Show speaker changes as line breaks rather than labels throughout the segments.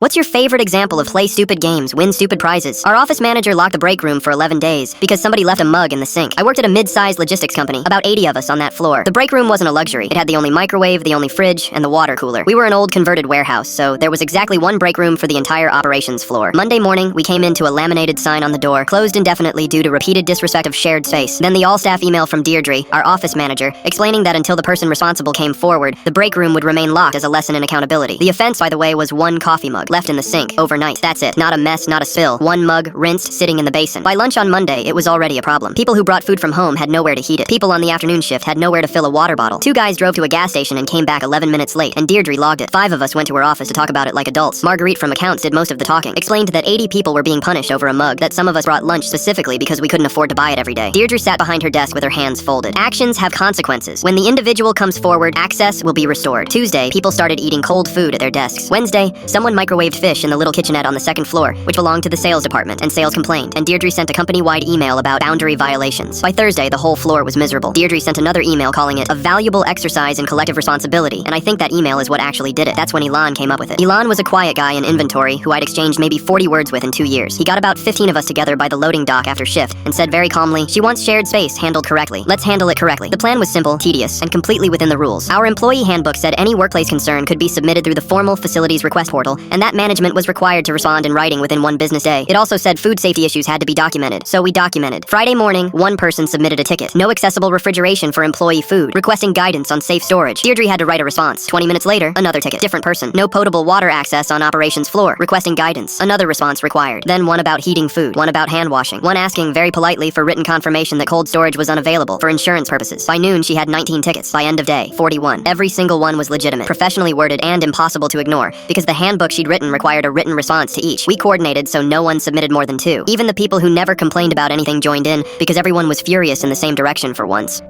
What's your favorite example of play stupid games, win stupid prizes? Our office manager locked the break room for 11 days because somebody left a mug in the sink. I worked at a mid-sized logistics company, about 80 of us on that floor. The break room wasn't a luxury. It had the only microwave, the only fridge, and the water cooler. We were an old converted warehouse, so there was exactly one break room for the entire operations floor. Monday morning, we came into a laminated sign on the door, closed indefinitely due to repeated disrespect of shared space. Then the all-staff email from Deirdre, our office manager, explaining that until the person responsible came forward, the break room would remain locked as a lesson in accountability. The offense, by the way, was one coffee mug left in the sink overnight. That's it. Not a mess, not a spill. One mug, rinsed, sitting in the basin. By lunch on Monday, it was already a problem. People who brought food from home had nowhere to heat it. People on the afternoon shift had nowhere to fill a water bottle. Two guys drove to a gas station and came back 11 minutes late, and Deirdre logged it. 5 of us went to her office to talk about it like adults. Marguerite from accounts did most of the talking. Explained that 80 people were being punished over a mug, that some of us brought lunch specifically because we couldn't afford to buy it every day. Deirdre sat behind her desk with her hands folded. Actions have consequences. When the individual comes forward, access will be restored. Tuesday, people started eating cold food at their desks. Wednesday, someone microwaved fish in the little kitchenette on the second floor, which belonged to the sales department, and sales complained, and Deirdre sent a company-wide email about boundary violations. By Thursday, the whole floor was miserable. Deirdre sent another email calling it a valuable exercise in collective responsibility, and I think that email is what actually did it. That's when Elon came up with it. Elon was a quiet guy in inventory who I'd exchanged maybe 40 words with in 2 years. He got about 15 of us together by the loading dock after shift, and said very calmly, "She wants shared space handled correctly. Let's handle it correctly." The plan was simple, tedious, and completely within the rules. Our employee handbook said any workplace concern could be submitted through the formal facilities request portal, and that management was required to respond in writing within 1 business day. It also said food safety issues had to be documented, so we documented. Friday morning, one person submitted a ticket. No accessible refrigeration for employee food, requesting guidance on safe storage. Deirdre had to write a response. 20 minutes later, another ticket. Different person. No potable water access on operations floor, requesting guidance. Another response required. Then one about heating food, one about hand washing, one asking very politely for written confirmation that cold storage was unavailable for insurance purposes. By noon, she had 19 tickets. By end of day, 41. Every single one was legitimate, professionally worded, and impossible to ignore, because the handbook she'd written required a written response to each. We coordinated so no one submitted more than 2. Even the people who never complained about anything joined in, because everyone was furious in the same direction for once.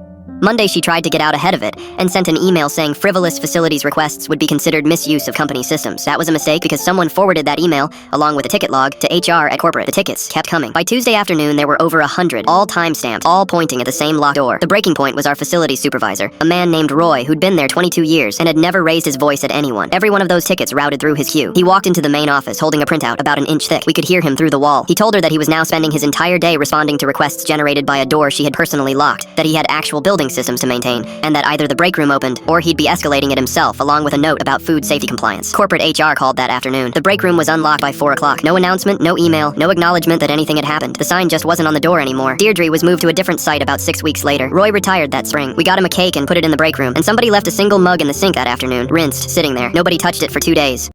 Monday, she tried to get out ahead of it and sent an email saying frivolous facilities requests would be considered misuse of company systems. That was a mistake because someone forwarded that email, along with a ticket log, to HR at corporate. The tickets kept coming. By Tuesday afternoon, there were over 100, all time-stamped, all pointing at the same locked door. The breaking point was our facilities supervisor, a man named Roy who'd been there 22 years and had never raised his voice at anyone. Every one of those tickets routed through his queue. He walked into the main office holding a printout about an inch thick. We could hear him through the wall. He told her that he was now spending his entire day responding to requests generated by a door she had personally locked, that he had actual building systems to maintain, and that either the break room opened, or he'd be escalating it himself, along with a note about food safety compliance. Corporate HR called that afternoon. The break room was unlocked by 4 o'clock. No announcement, no email, no acknowledgement that anything had happened. The sign just wasn't on the door anymore. Deirdre was moved to a different site about 6 weeks later. Roy retired that spring. We got him a cake and put it in the break room, and somebody left a single mug in the sink that afternoon, rinsed, sitting there. Nobody touched it for 2 days.